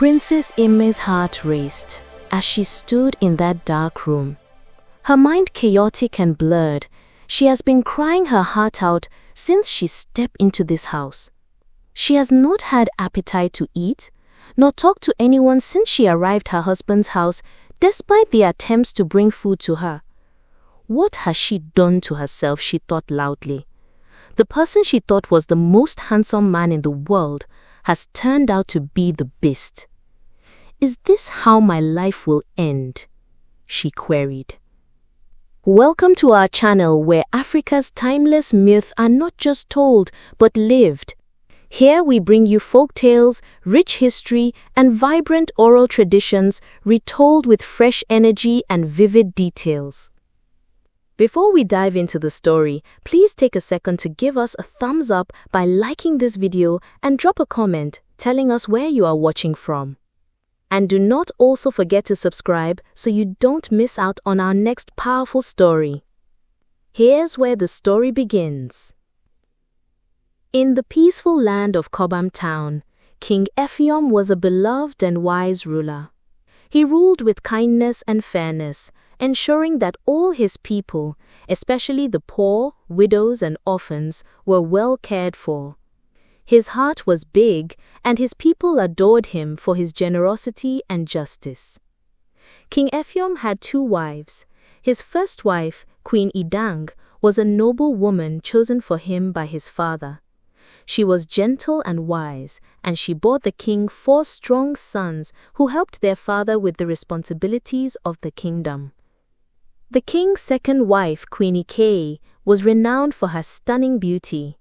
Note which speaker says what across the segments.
Speaker 1: Princess Eme's heart raced as she stood in that dark room. Her mind chaotic and blurred. She has been crying her heart out since she stepped into this house. She has not had appetite to eat, nor talk to anyone since she arrived her husband's house, despite the attempts to bring food to her. What has she done to herself, she thought loudly. The person she thought was the most handsome man in the world has turned out to be the beast. Is this how my life will end? She queried. Welcome to our channel where Africa's timeless myths are not just told but lived. Here we bring you folk tales, rich history, and vibrant oral traditions retold with fresh energy and vivid details. Before we dive into the story, please take a second to give us a thumbs up by liking this video and drop a comment telling us where you are watching from. And do not also forget to subscribe so you don't miss out on our next powerful story. Here's where the story begins. In the peaceful land of Cobham Town, King Effiong was a beloved and wise ruler. He ruled with kindness and fairness, ensuring that all his people, especially the poor, widows, and orphans, were well cared for. His heart was big, and his people adored him for his generosity and justice. King Effiong had 2 wives. His first wife, Queen Idang, was a noble woman chosen for him by his father. She was gentle and wise, and she bore the king 4 strong sons who helped their father with the responsibilities of the kingdom. The king's second wife, Queen Ike, was renowned for her stunning beauty.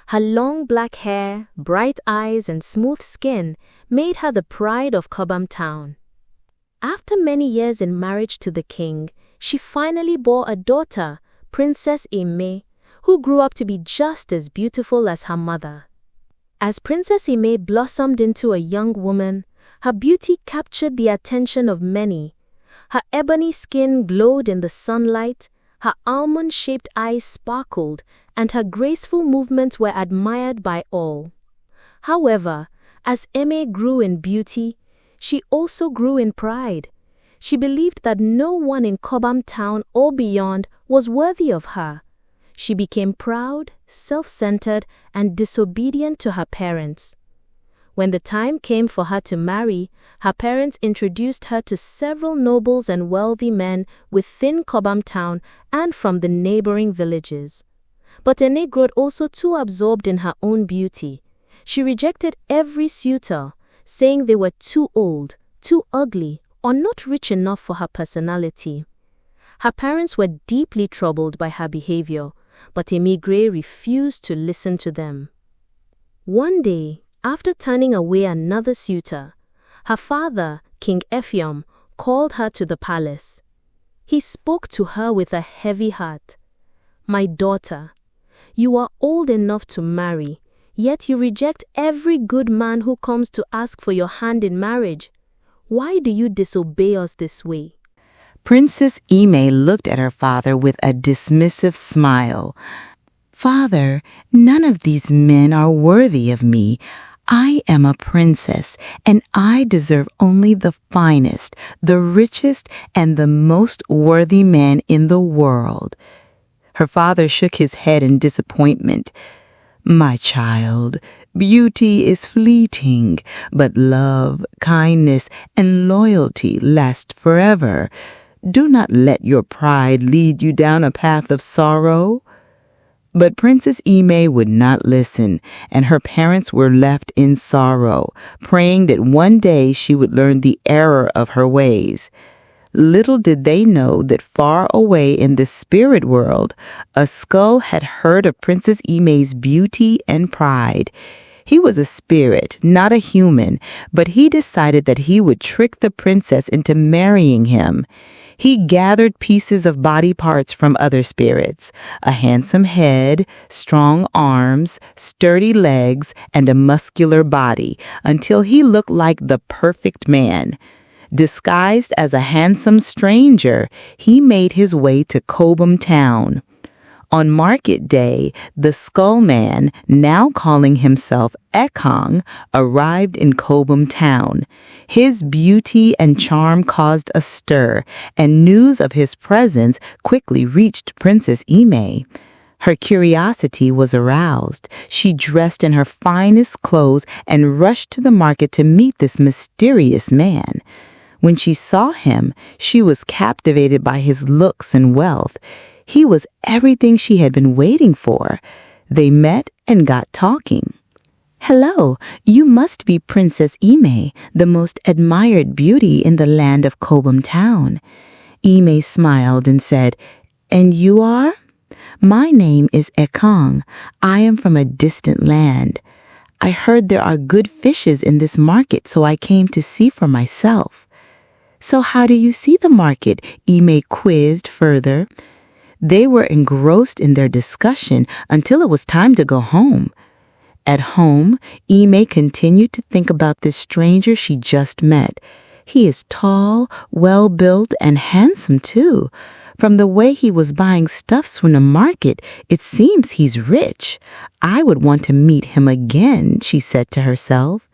Speaker 1: Her long black hair, bright eyes, and smooth skin made her the pride of Cobham Town. After many years in marriage to the king, she finally bore a daughter, Princess Eme, who grew up to be just as beautiful as her mother. As Princess Eme blossomed into a young woman, her beauty captured the attention of many. Her ebony skin glowed in the sunlight, her almond-shaped eyes sparkled, and her graceful movements were admired by all. However, as Eme grew in beauty, she also grew in pride. She believed that no one in Cobham Town or beyond was worthy of her. She became proud, self-centered, and disobedient to her parents. When the time came for her to marry, her parents introduced her to several nobles and wealthy men within Cobham Town and from the neighboring villages. But Ene grew also too absorbed in her own beauty. She rejected every suitor, saying they were too old, too ugly, or not rich enough for her personality. Her parents were deeply troubled by her behavior, but Emigre refused to listen to them. One day, after turning away another suitor, her father, King Effiong, called her to the palace. He spoke to her with a heavy heart. "My daughter, you are old enough to marry, yet you reject every good man who comes to ask for your hand in marriage. Why do you disobey us this way?"
Speaker 2: Princess Eme looked at her father with a dismissive smile. "Father, none of these men are worthy of me. I am a princess, and I deserve only the finest, the richest, and the most worthy man in the world." Her father shook his head in disappointment. "My child, beauty is fleeting, but love, kindness, and loyalty last forever. Do not let your pride lead you down a path of sorrow." But Princess Eme would not listen, and her parents were left in sorrow, praying that one day she would learn the error of her ways. Little did they know that far away in the spirit world, a skull had heard of Princess Eme's beauty and pride. He was a spirit, not a human, but he decided that he would trick the princess into marrying him. He gathered pieces of body parts from other spirits, a handsome head, strong arms, sturdy legs, and a muscular body, until he looked like the perfect man. Disguised as a handsome stranger, he made his way to Cobham Town. On market day, the Skull Man, now calling himself Ekong, arrived in Cobham town. His beauty and charm caused a stir, and news of his presence quickly reached Princess Eme. Her curiosity was aroused. She dressed in her finest clothes and rushed to the market to meet this mysterious man. When she saw him, she was captivated by his looks and wealth. He was everything she had been waiting for. They met and got talking. "Hello, you must be Princess Eme, the most admired beauty in the land of Cobham town." Eme smiled and said, "And you are?" "My name is Ekong. I am from a distant land. I heard there are good fishes in this market, so I came to see for myself." "So how do you see the market?" Eme quizzed further. They were engrossed in their discussion until it was time to go home. At home, Eme continued to think about this stranger she just met. He is tall, well-built, and handsome too. From the way he was buying stuffs from the market, it seems he's rich. I would want to meet him again, she said to herself.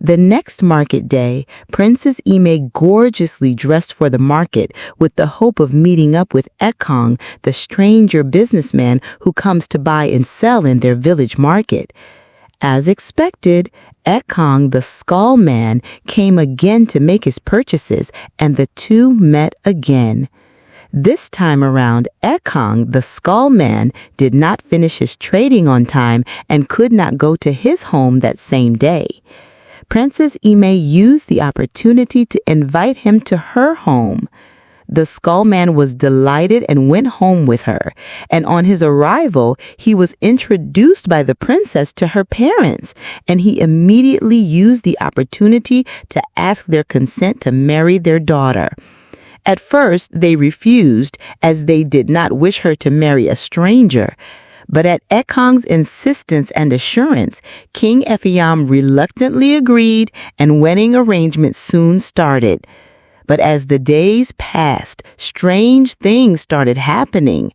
Speaker 2: The next market day, Princess Eme gorgeously dressed for the market with the hope of meeting up with Ekong, the stranger businessman who comes to buy and sell in their village market. As expected, Ekong, the Skull Man, came again to make his purchases, and the two met again. This time around, Ekong, the Skull Man, did not finish his trading on time and could not go to his home that same day. Princess Eme used the opportunity to invite him to her home. The Skull Man was delighted and went home with her, and on his arrival, he was introduced by the princess to her parents, and he immediately used the opportunity to ask their consent to marry their daughter. At first, they refused, as they did not wish her to marry a stranger. But at Ekong's insistence and assurance, King Ephraim reluctantly agreed, and wedding arrangements soon started. But as the days passed, strange things started happening.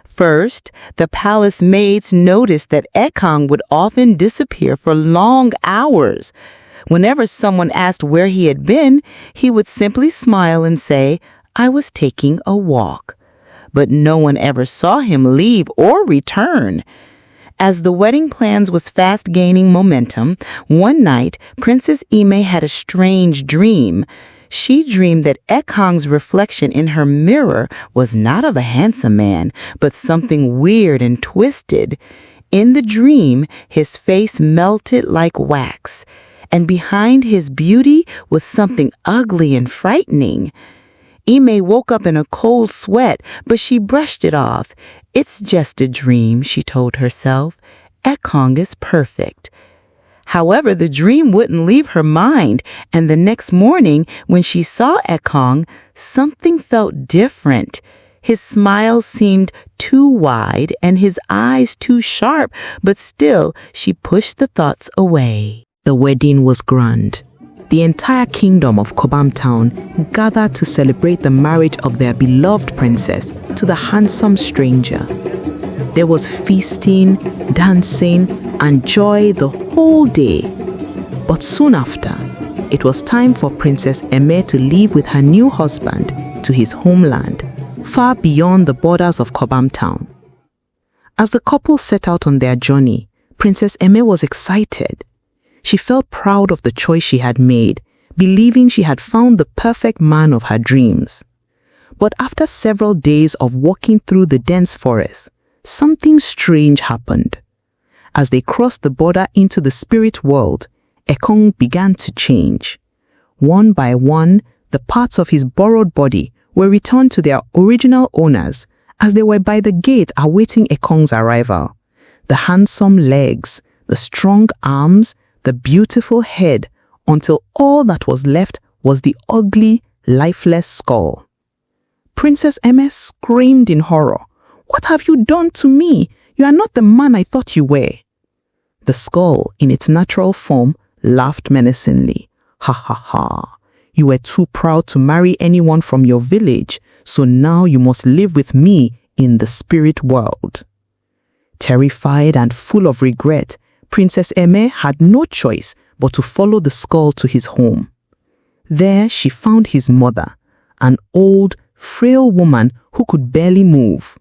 Speaker 2: First, the palace maids noticed that Ekong would often disappear for long hours. Whenever someone asked where he had been, he would simply smile and say, "I was taking a walk." But no one ever saw him leave or return. As the wedding plans was fast gaining momentum, one night, Princess Eme had a strange dream. She dreamed that Ekong's reflection in her mirror was not of a handsome man, but something weird and twisted. In the dream, his face melted like wax, and behind his beauty was something ugly and frightening. Eme woke up in a cold sweat, but she brushed it off. "It's just a dream," she told herself. "Ekong is perfect." However, the dream wouldn't leave her mind, and the next morning, when she saw Ekong, something felt different. His smile seemed too wide and his eyes too sharp, but still she pushed the thoughts away.
Speaker 3: The wedding was grand. The entire kingdom of Cobham town gathered to celebrate the marriage of their beloved princess to the handsome stranger. There was feasting, dancing, and joy the whole day. But soon after, it was time for Princess Eme to leave with her new husband to his homeland, far beyond the borders of Cobham town. As the couple set out on their journey, Princess Eme was excited. She felt proud of the choice she had made, believing she had found the perfect man of her dreams. But after several days of walking through the dense forest, something strange happened. As they crossed the border into the spirit world, Ekong began to change. One by one, the parts of his borrowed body were returned to their original owners as they were by the gate awaiting Ekong's arrival. The handsome legs, the strong arms, the beautiful head, until all that was left was the ugly, lifeless skull. Princess Eme screamed in horror. "What have you done to me? You are not the man I thought you were." The skull, in its natural form, laughed menacingly. "Ha ha ha. You were too proud to marry anyone from your village, so now you must live with me in the spirit world. Terrified and full of regret, Princess Eme had no choice but to follow the skull to his home. There she found his mother, an old, frail woman who could barely move.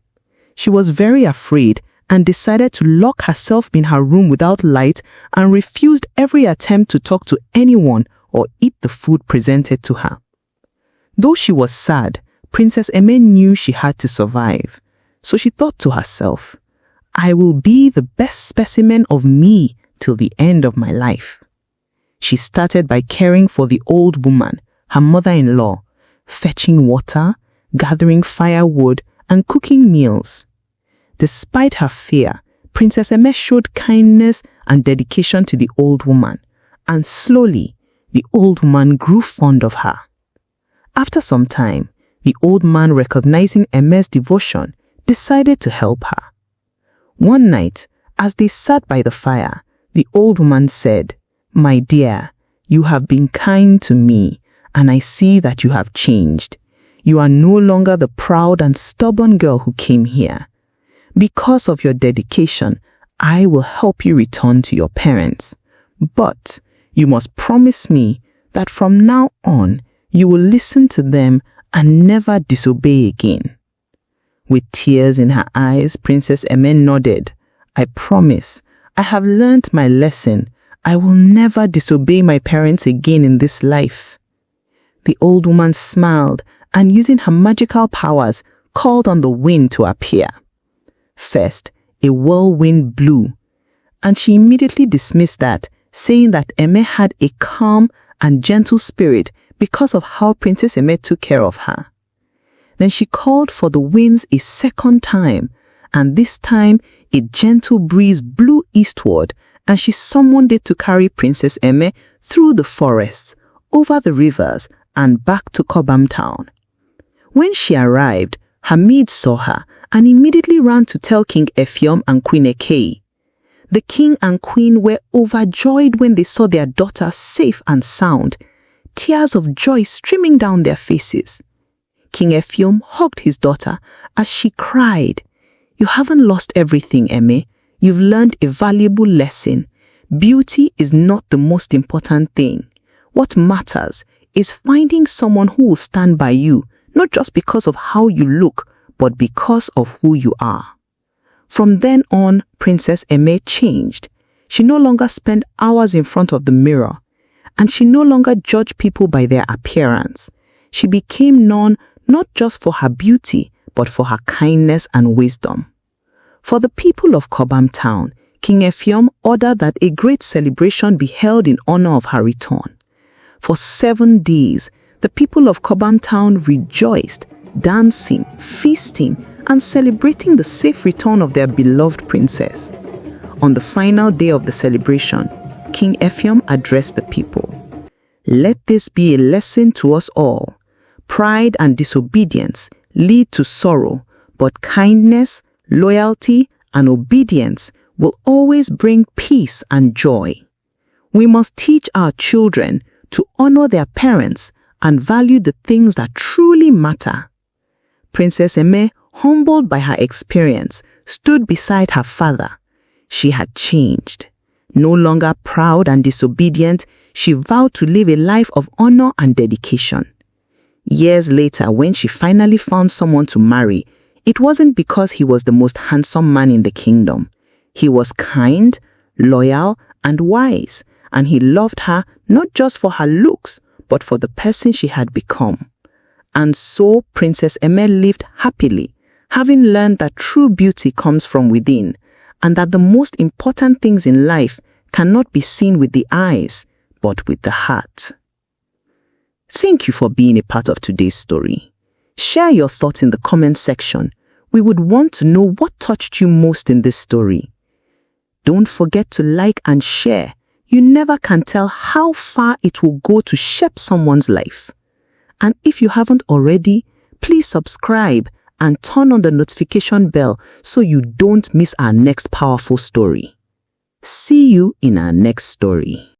Speaker 3: She was very afraid and decided to lock herself in her room without light and refused every attempt to talk to anyone or eat the food presented to her. Though she was sad, Princess Eme knew she had to survive. So she thought to herself, I will be the best specimen of me till the end of my life. She started by caring for the old woman, her mother-in-law, fetching water, gathering firewood, and cooking meals. Despite her fear, Princess Eme showed kindness and dedication to the old woman, and slowly, the old woman grew fond of her. After some time, the old man, recognizing Eme's devotion, decided to help her. One night, as they sat by the fire, the old woman said, My dear, you have been kind to me, and I see that you have changed. You are no longer the proud and stubborn girl who came here. Because of your dedication, I will help you return to your parents. But you must promise me that from now on, you will listen to them and never disobey again. With tears in her eyes, Princess Eme nodded. I promise. I have learnt my lesson. I will never disobey my parents again in this life. The old woman smiled and, using her magical powers, called on the wind to appear. First, a whirlwind blew, and she immediately dismissed that, saying that Eme had a calm and gentle spirit because of how Princess Eme took care of her. Then she called for the winds a second time, and this time a gentle breeze blew eastward, and she summoned it to carry Princess Eme through the forests, over the rivers, and back to Cobham Town. When she arrived, her maids saw her and immediately ran to tell King Effium and Queen Ekei. The king and queen were overjoyed when they saw their daughter safe and sound, tears of joy streaming down their faces. King Effium hugged his daughter as she cried, You haven't lost everything, Eme. You've learned a valuable lesson. Beauty is not the most important thing. What matters is finding someone who will stand by you, not just because of how you look, but because of who you are. From then on, Princess Eme changed. She no longer spent hours in front of the mirror, and she no longer judged people by their appearance. She became known not just for her beauty, but for her kindness and wisdom. For the people of Cobham Town, King Effium ordered that a great celebration be held in honor of her return. For 7 days, the people of Cobham Town rejoiced, dancing, feasting, and celebrating the safe return of their beloved princess. On the final day of the celebration, King Effium addressed the people. Let this be a lesson to us all. Pride and disobedience lead to sorrow, but kindness, loyalty, and obedience will always bring peace and joy. We must teach our children to honor their parents and value the things that truly matter. Princess Eme, humbled by her experience, stood beside her father. She had changed. No longer proud and disobedient, she vowed to live a life of honor and dedication. Years later, when she finally found someone to marry, it wasn't because he was the most handsome man in the kingdom. He was kind, loyal, and wise, and he loved her not just for her looks, but for the person she had become. And so Princess Eme lived happily, having learned that true beauty comes from within, and that the most important things in life cannot be seen with the eyes, but with the heart. Thank you for being a part of today's story. Share your thoughts in the comment section. We would want to know what touched you most in this story. Don't forget to like and share. You never can tell how far it will go to shape someone's life. And if you haven't already, please subscribe and turn on the notification bell so you don't miss our next powerful story. See you in our next story.